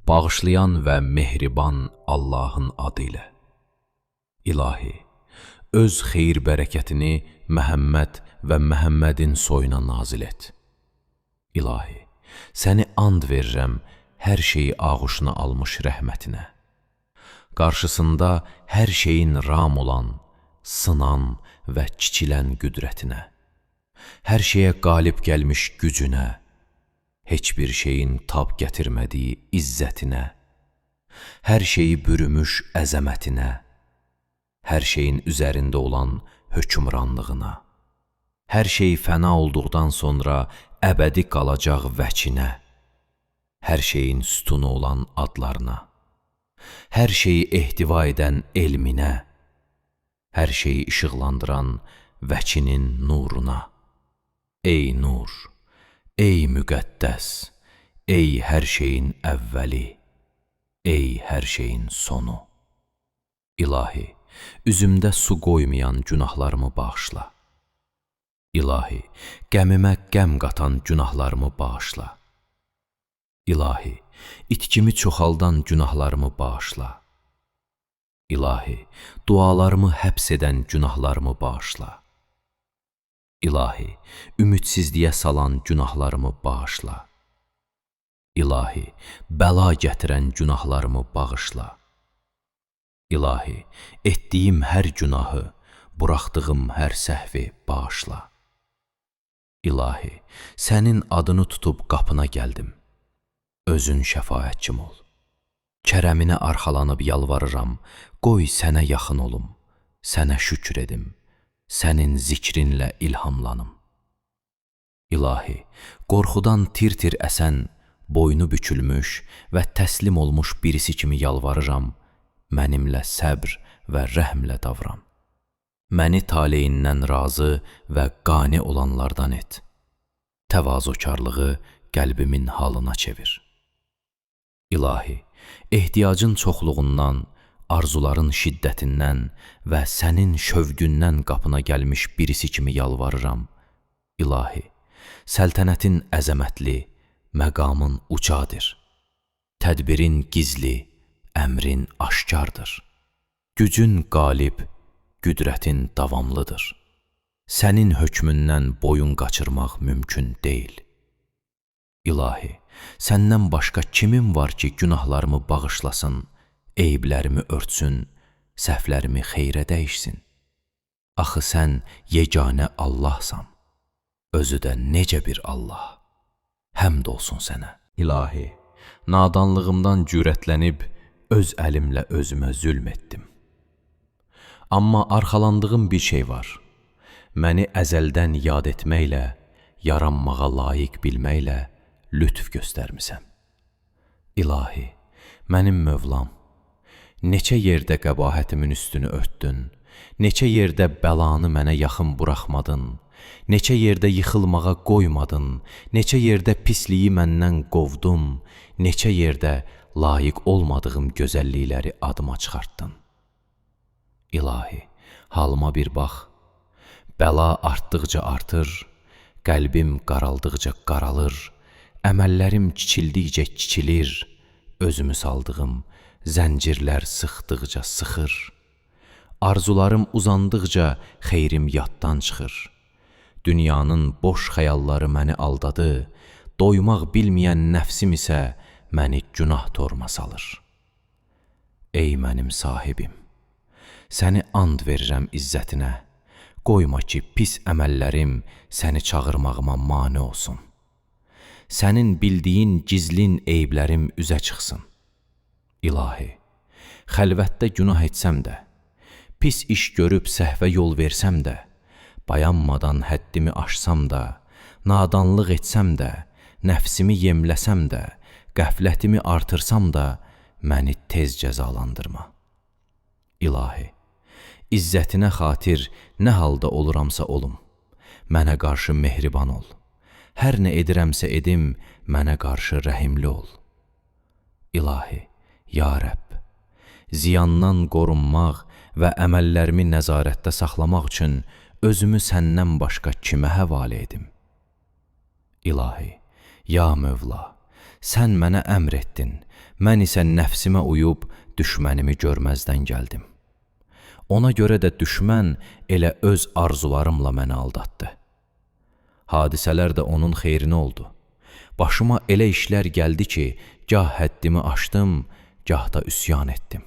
bağışlayan və mehriban Allahın adı ilə. İlahi, öz xeyir bərəkətini Məhəmməd və Məhəmmədin soyuna nazil et. İlahi, səni and verirəm hər şeyi ağuşuna almış rəhmətinə. Qarşısında hər şeyin ram olan, sınan və kiçilən qüdrətinə. Hər şeyə qalib gəlmiş gücünə, heç bir şeyin tab gətirmədiyi izzətinə, hər şeyi bürümüş əzəmətinə, hər şeyin üzərində olan hökmranlığına, hər şey fəna olduqdan sonra əbədi qalacaq vəçinə, hər şeyin sütunu olan adlarına, hər şeyi ehtiva edən elminə, hər şeyi işıqlandıran vəçinin nuruna. Ey nur, ey müqəddəs, ey hər şeyin əvvəli, ey hər şeyin sonu. İlahi, üzümdə su qoymayan günahlarımı bağışla. İlahi, qəmimə qəm qatan günahlarımı bağışla. İlahi, itkimi çoxaldan günahlarımı bağışla. İlahi, dualarımı həbs edən günahlarımı bağışla. İlahi, ümidsizliyə salan günahlarımı bağışla. İlahi, bəla gətirən günahlarımı bağışla. İlahi, etdiyim hər günahı, buraxdığım hər səhvi bağışla. İlahi, sənin adını tutub qapına gəldim. Özün şəfaətçim ol. Kərəminə arxalanıb yalvarıram, qoy sənə yaxın olum, sənə şükür edim, sənin zikrinlə ilhamlanım. İlahi, qorxudan tir-tir əsən, boynu bükülmüş və təslim olmuş birisi kimi yalvarıram, mənimlə səbr və rəhmlə davran. Məni taleyindən razı və qani olanlardan et. Təvazukarlığı qəlbimin halına çevir. İlahi, ehtiyacın çoxluğundan, arzuların şiddətindən və sənin şövqündən qapına gəlmiş birisi kimi yalvarıram. İlahi, səltənətin əzəmətli, məqamın ucadır. Tədbirin gizli, əmrin aşkardır. Gücün qalib, qüdrətin davamlıdır. Sənin hökmündən boyun qaçırmaq mümkün deyil. İlahi, səndən başqa kimin var ki, günahlarımı bağışlasın, eyblərimi örtsün, səhvlərimi xeyrə dəyişsin? Axı sən yeganə Allahsan, özü də necə bir Allah. Həmd olsun sənə. İlahi, nadanlığımdan cürətlənib, öz əlimlə özümə zülm etdim. Amma arxalandığım bir şey var. Məni əzəldən yad etməklə, yaranmağa layiq bilməklə lütf göstərmisən. İlahi, mənim Mövlam, neçə yerdə qəbahətimin üstünü örtdün, neçə yerdə bəlanı mənə yaxın buraxmadın, neçə yerdə yıxılmağa qoymadın, neçə yerdə pisliyi məndən qovdun, neçə yerdə layiq olmadığım gözəllikləri adıma çıxartdın. İlahi, halıma bir bax, bəla artdıqca artır, qəlbim qaraldıqca qaralır, əməllərim kiçildikcə kiçilir, özümü saldığım zəncirlər sıxdıqca sıxır, arzularım uzandıqca xeyrim yaddan çıxır, dünyanın boş xəyalları məni aldadı, doymaq bilməyən nəfsim isə məni günah torma salır. Ey mənim sahibim, səni and verirəm izzətinə, qoyma ki, pis əməllərim səni çağırmağıma mane olsun. Sənin bildiyin gizlin eyblərim üzə çıxsın. İlahi, xəlvətdə günah etsəm də, pis iş görüb səhvə yol versəm də, bayanmadan həddimi aşsam da, nadanlıq etsəm də, nəfsimi yemləsəm də, qəflətimi artırsam da, məni tez cəzalandırma. İlahi, izzətinə xatir nə halda oluramsa olum, mənə qarşı mehriban ol. Hər nə edirəmsə edim, mənə qarşı rəhimli ol. İlahi, ya Rəbb, ziyandan qorunmaq və əməllərimi nəzarətdə saxlamaq üçün özümü səndən başqa kimə həvalə edim? İlahi, ya Mövla, sən mənə əmr etdin, mən isə nəfsimə uyub düşmənimi görməzdən gəldim. Ona görə də düşmən elə öz arzularımla məni aldatdı. Hadisələr də onun xeyrinə oldu. Başıma elə işlər gəldi ki, gah həddimi aşdım, gah da üsyan etdim.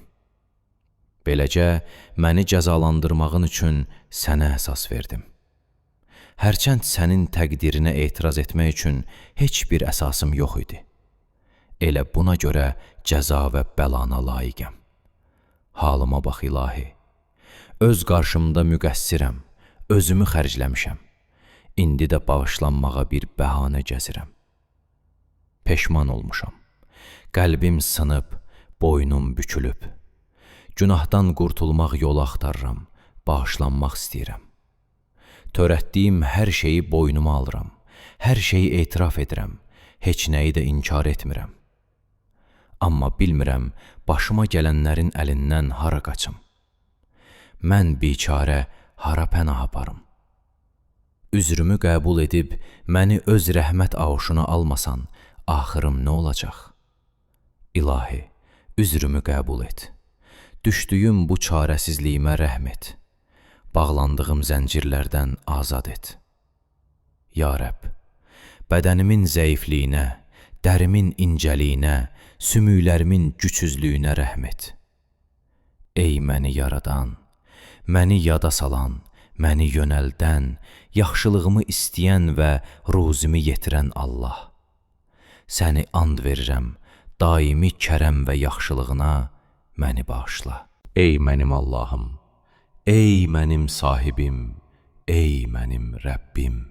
Beləcə, məni cəzalandırmağın üçün sənə əsas verdim. Hərçənd sənin təqdirinə etiraz etmək üçün heç bir əsasım yox idi. Elə buna görə cəza və bəlana layiqəm. Halıma bax ilahi. Öz qarşımda müqəssirəm, özümü xərcləmişəm. İndi də bağışlanmağa bir bəhanə gəzirəm. Peşman olmuşam. Qəlbim sınıb, boynum bükülüb. Günahdan qurtulmaq yolu axtarıram, bağışlanmaq istəyirəm. Törətdiyim hər şeyi boynuma alıram, hər şeyi etiraf edirəm, heç nəyi də inkar etmirəm. Amma bilmirəm, başıma gələnlərin əlindən hara qaçım. Mən biçarə hara pənah aparım. Üzrümü qəbul edib, məni öz rəhmət ağuşuna almasan, axırım nə olacaq? İlahi, üzrümü qəbul et. Düşdüyüm bu çarəsizliyimə rəhm et. Bağlandığım zəncirlərdən azad et. Ya Rəbb, bədənimin zəifliyinə, dərimin incəliyinə, sümüklərimin gücsüzlüyünə rəhm et. Ey məni yaradan, məni yada salan, məni yönəldən, yaxşılığımı istəyən və ruzimi yetirən Allah. Səni and verirəm, daimi kərəm və yaxşılığına məni bağışla. Ey mənim Allahım, ey mənim sahibim, ey mənim Rəbbim.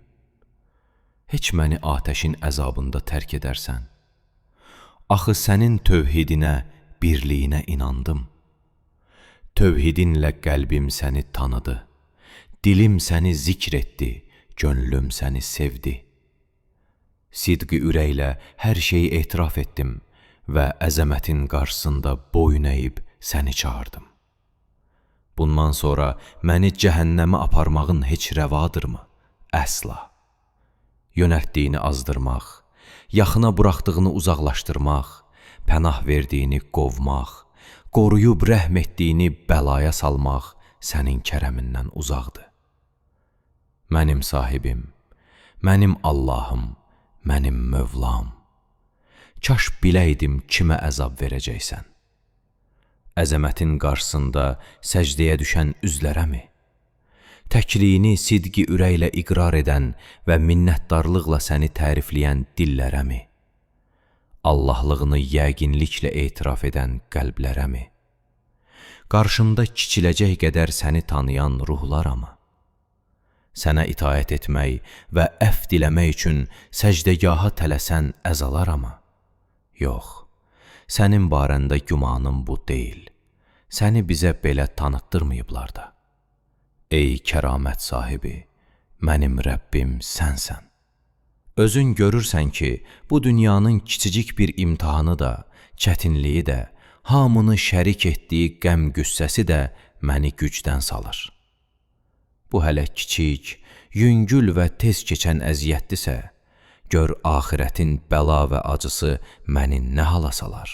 Heç məni atəşin əzabında tərk edərsən. Axı sənin tövhidinə, birliyinə inandım. Tövhidinlə qəlbim səni tanıdı. Dilim səni zikr etdi, gönlüm səni sevdi. Sidqi ürəklə hər şeyi etiraf etdim və əzəmətin qarşısında boyun əyib səni çağırdım. Bundan sonra məni cəhənnəmə aparmağın heç rəvadırmı? Əsla. Yönəltdiyini azdırmaq, yaxına buraxdığını uzaqlaşdırmaq, pənah verdiyini qovmaq, qoruyub rəhm etdiyini bəlaya salmaq sənin kərəmindən uzaqdır. Mənim sahibim, mənim Allahım, mənim Mövlam. Kaş biləydim kimə əzab verəcəksən. Əzəmətin qarşısında səcdəyə düşən üzlərəmi? Təkliyini sidqi ürəklə iqrar edən və minnətdarlıqla səni tərifləyən dillərəmi? Allahlığını yəqinliklə etiraf edən qəlblərəmi? Qarşında kiçiləcək qədər səni tanıyan ruhlarama? Sənə itaət etmək və əfv diləmək üçün səcdəgaha tələsən əzalarama? Yox, sənin barəndə gümanım bu deyil. Səni bizə belə tanıtdırmayıblar da. Ey kəramət sahibi, mənim Rəbbim sənsən. Özün görürsən ki, bu dünyanın kiçicik bir imtihanı da, çətinliyi də, hamını şərik etdiyi qəm qüssəsi də məni gücdən salır. Bu hələ kiçik, yüngül və tez keçən əziyyətdirsə, gör axirətin bəla və acısı məni nə hala salar.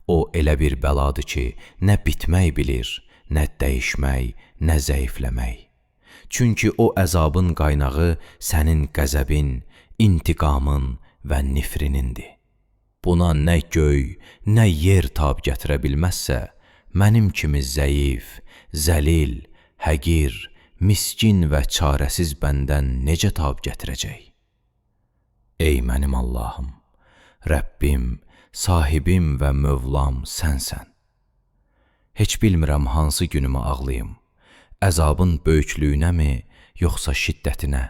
O elə bir bəladır ki, nə bitmək bilir, nə dəyişmək, nə zəifləmək. Çünki o əzabın qaynağı sənin qəzəbin, intiqamın və nifrinindir. Buna nə göy, nə yer tab gətirə bilməzsə, mənim kimi zəif, zəlil, həqir, miskin və çarəsiz bəndən necə tab gətirəcək? Ey mənim Allahım, Rəbbim, sahibim və Mövlam sənsən. Heç bilmirəm hansı günümü ağlayım, əzabın böyüklüyünəmi, yoxsa şiddətinə,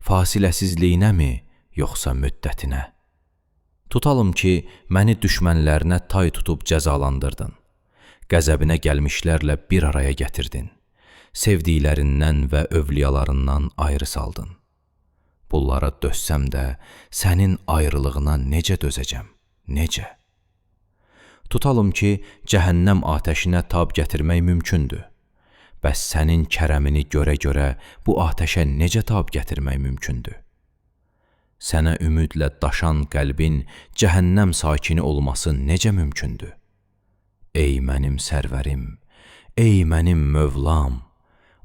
fasiləsizliyinəmi, yoxsa müddətinə. Tutalım ki, məni düşmənlərinə tay tutub cəzalandırdın, qəzəbinə gəlmişlərlə bir araya gətirdin, sevdiklərindən və övliyalarından ayrı saldın. Bunlara dözsəm də, sənin ayrılığına necə dözəcəm, necə? Tutalım ki, cəhənnəm atəşinə tab gətirmək mümkündür. Bəs sənin kərəmini görə-görə bu atəşə necə tab gətirmək mümkündür? Sənə ümidlə daşan qəlbin cəhənnəm sakini olması necə mümkündür? Ey mənim sərvərim, ey mənim Mövlam,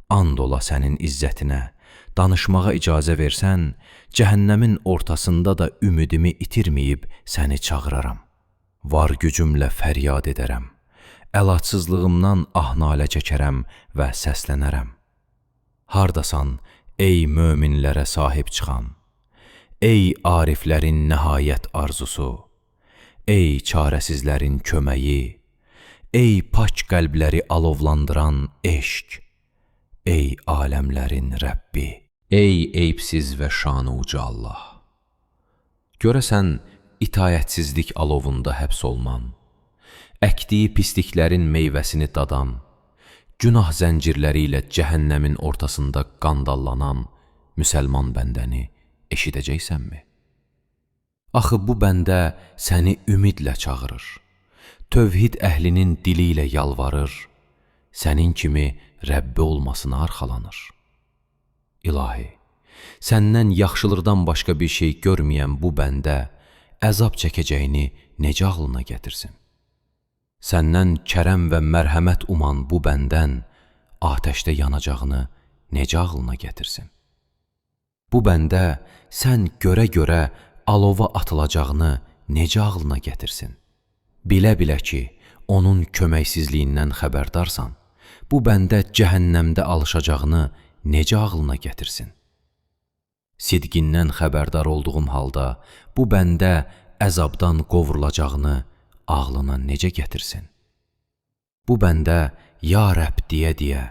and ola sənin izzətinə, danışmağa icazə versən, cəhənnəmin ortasında da ümidimi itirməyib səni çağıraram. Var gücümlə fəryad edərəm, əlacsızlığımdan ah-nalə çəkərəm və səslənərəm. Hardasan, ey möminlərə sahib çıxan, ey ariflərin nəhayət arzusu, ey çarəsizlərin köməyi, ey pak qəlbləri alovlandıran eşq, ey aləmlərin Rəbbi, ey eyibsiz və şanı uca Allah. Görəsən, itayətsizlik alovunda həbs olman, əkdiyi pisliklərin meyvəsini dadan, günah zəncirləri ilə cəhənnəmin ortasında qandallanan müsəlman bəndəni eşidəcəksənmi? Axı bu bəndə səni ümidlə çağırır, tövhid əhlinin dili ilə yalvarır, sənin kimi Rəbbi olmasına arxalanır. İlahi, səndən yaxşılıqdan başqa bir şey görməyən bu bəndə əzab çəkəcəyini necə ağlına gətirsin? Səndən kərəm və mərhəmət uman bu bəndən atəşdə yanacağını necə ağlına gətirsin? Bu bəndə sən görə-görə alova atılacağını necə ağlına gətirsin? Bilə-bilə ki, onun köməksizliyindən xəbərdarsan, bu bəndə cəhənnəmdə alışacağını necə ağlına gətirsin? Sidqindən xəbərdar olduğum halda, bu bəndə əzabdan qovrulacağını ağlına necə gətirsin? Bu bəndə ya Rəbb deyə-deyə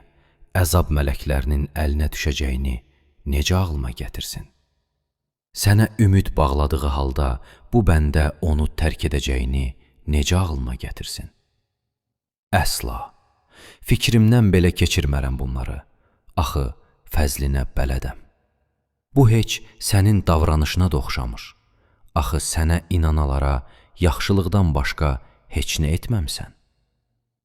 əzab mələklərinin əlinə düşəcəyini necə ağlına gətirsin? Sənə ümid bağladığı halda, bu bəndə onu tərk edəcəyini necə ağlına gətirsin? Əsla, fikrimdən belə keçirmərəm bunları, axı fəzlinə bələdəm. Bu heç sənin davranışına da oxşamır, axı sənə inanalara yaxşılıqdan başqa heç nə etməmsən.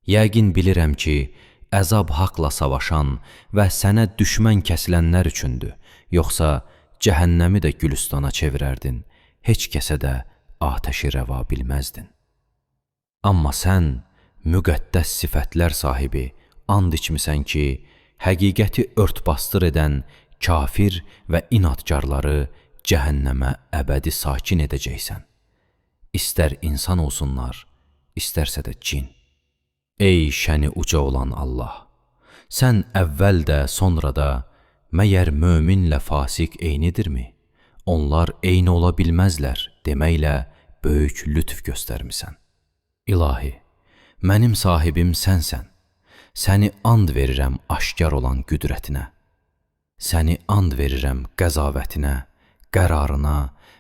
Yəqin bilirəm ki, əzab haqla savaşan və sənə düşmən kəsilənlər üçündür, yoxsa cəhənnəmi də gülüstana çevirərdin, heç kəsə də atəşi rəva bilməzdin. Amma sən müqəddəs sifətlər sahibi and içmisən ki, həqiqəti ört-basdır edən kafir və inadkarları cəhənnəmə əbədi sakin edəcəksən. İstər insan olsunlar, istərsə də cin. Ey şəni uca olan Allah! Sən əvvəl də, sonra da məyər möminlə fasiq eynidirmi? Onlar eyni ola bilməzlər deməklə böyük lütf göstərmisən. İlahi, mənim sahibim sənsən. Səni and verirəm aşkar olan qüdrətinə. Səni and verirəm qəzavətinə, qərarına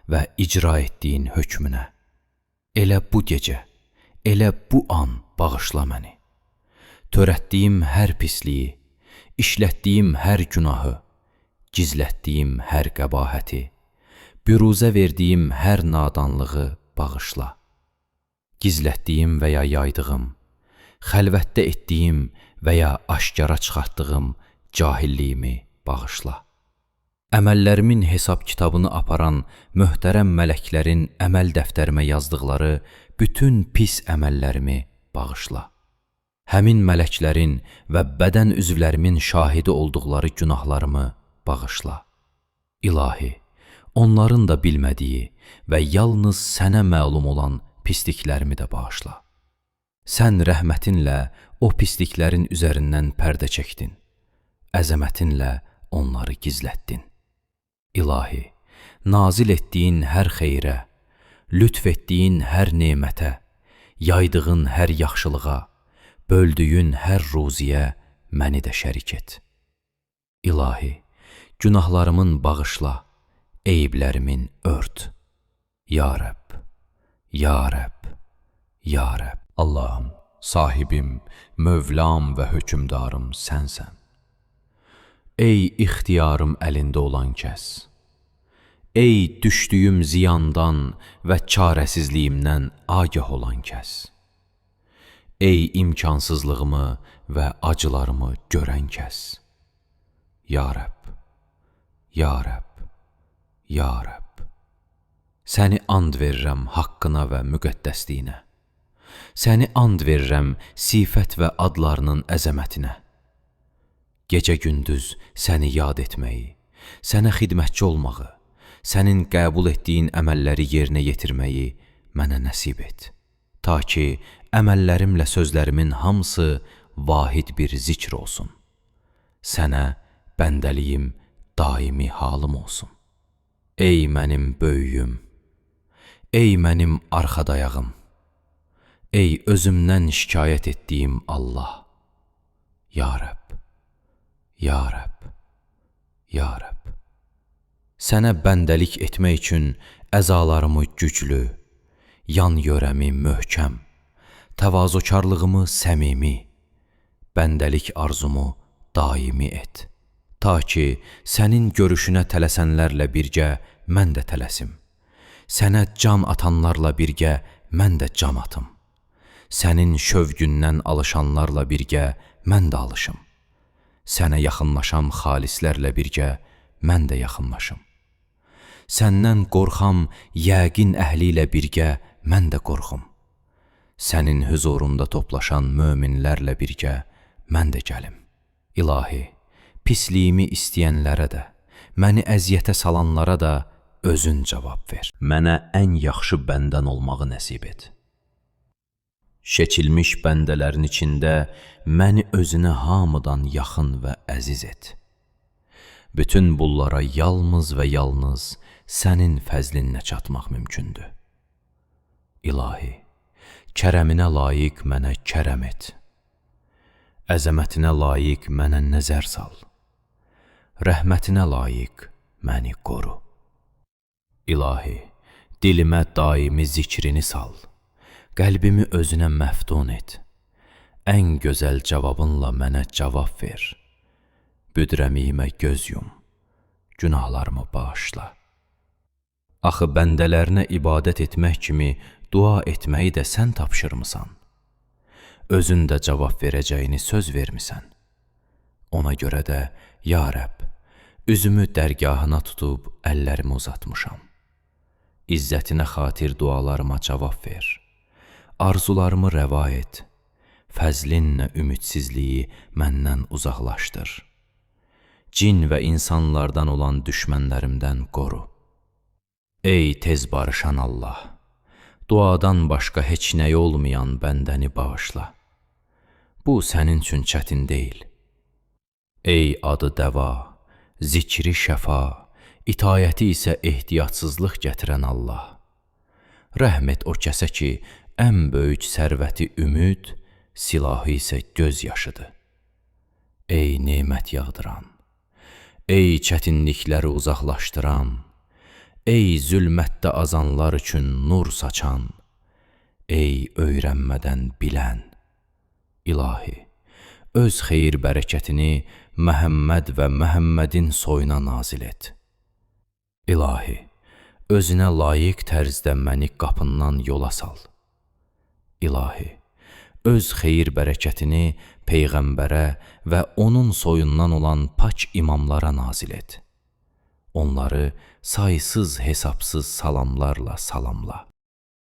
və icra etdiyin hökmünə. Elə bu gecə, elə bu an bağışla məni. Törətdiyim hər pisliyi, işlətdiyim hər günahı, gizlətdiyim hər qəbahəti, büruzə verdiyim hər nadanlığı bağışla. Gizlətdiyim və ya yaydığım, xəlvətdə etdiyim və ya aşkara çıxartdığım cahilliyimi bağışla. Əməllərimin hesab kitabını aparan möhtərəm mələklərin əməl dəftərimə yazdıqları bütün pis əməllərimi bağışla. Həmin mələklərin və bədən üzvlərimin şahidi olduqları günahlarımı bağışla. İlahi, onların da bilmədiyi və yalnız sənə məlum olan pisliklərimi də bağışla. Sən rəhmətinlə o pisliklərin üzərindən pərdə çəkdin, əzəmətinlə onları gizlətdin. İlahi, nazil etdiyin hər xeyrə, lütf etdiyin hər nemətə, yaydığın hər yaxşılığa, böldüyün hər ruziyə məni də şərik et. İlahi, günahlarımın bağışla, eyiblərimin ört. Ya Rəbb, Ya Rəbb, Ya Rəbb. Allahım, sahibim, Mövlam və hökümdarım sənsən. Ey ixtiyarım əlində olan kəs, ey düşdüyüm ziyandan və çarəsizliyimdən agah olan kəs, ey imkansızlığımı və acılarımı görən kəs. Ya Rəbb, Ya Rəbb, Ya Rəbb. Səni and verirəm haqqına və müqəddəsliyinə. Səni and verirəm sifət və adlarının əzəmətinə. Gecə-gündüz səni yad etməyi, sənə xidmətçi olmağı, sənin qəbul etdiyin əməlləri yerinə yetirməyi mənə nəsib et. Ta ki, əməllərimlə sözlərimin hamısı vahid bir zikr olsun. Sənə bəndəliyim daimi halım olsun. Ey mənim böyüyüm, ey mənim arxadayağım, ey özümdən şikayət etdiyim Allah. Ya Rəbb, Ya Rəbb, Ya Rəbb. Sənə bəndəlik etmək üçün əzalarımı güclü, yan yörəmi möhkəm, təvazukarlığımı səmimi, bəndəlik arzumu daimi et. Ta ki, sənin görüşünə tələsənlərlə birgə mən də tələsim. Sənə can atanlarla birgə mən də can atım. Sənin şövgündən alışanlarla birgə mən də alışım. Sənə yaxınlaşan xalislərlə birgə mən də yaxınlaşım. Səndən qorxam yəqin əhli ilə birgə mən də qorxum. Sənin hüzurunda toplaşan möminlərlə birgə mən də gəlim. İlahi, pisliyimi istəyənlərə də, məni əziyyətə salanlara da özün cavab ver. Mənə ən yaxşı bəndən olmağı nəsib et. Seçilmiş bəndələrin içində məni özünə hamıdan yaxın və əziz et. Bütün bunlara yalnız və yalnız sənin fəzlinlə çatmaq mümkündür. İlahi, kərəminə layiq mənə kərəm et. Əzəmətinə layiq mənə nəzər sal. Rəhmətinə layiq məni qoru. İlahi, dilimə daimi zikrini sal. Qəlbimi özünə məftun et. Ən gözəl cavabınla mənə cavab ver. Büdrəmiyimə göz yum. Günahlarımı bağışla. Axı bəndələrinə ibadət etmək kimi dua etməyi də sən tapşırmısan. Özün də cavab verəcəyini söz vermisən. Ona görə də, Ya Rəbb, üzümü dərgahına tutub əllərimi uzatmışam. İzzətinə xatir dualarıma cavab ver. Arzularımı rəva et. Fəzlinlə ümidsizliyi məndən uzaqlaşdır. Cin və insanlardan olan düşmənlərimdən qoru. Ey tez barışan Allah, duadan başqa heç nəyi olmayan bəndəni bağışla. Bu sənin üçün çətin deyil. Ey adı dəva, zikri şəfa, itayəti isə ehtiyatsızlıq gətirən Allah. Rəhm et o kəsə ki, ən böyük sərvəti ümid, silahı isə göz yaşıdır. Ey nemət yağdıran, ey çətinlikləri uzaqlaşdıran, ey zülmətdə azanlar üçün nur saçan, ey öyrənmədən bilən. İlahi, öz xeyir bərəkətini Məhəmməd və Məhəmmədin soyuna nazil et. İlahi, özünə layiq tərzdə məni qapından yola sal. İlahi, öz xeyir bərəkətini Peyğəmbərə və onun soyundan olan pak imamlara nazil et. Onları saysız hesapsız salamlarla salamla.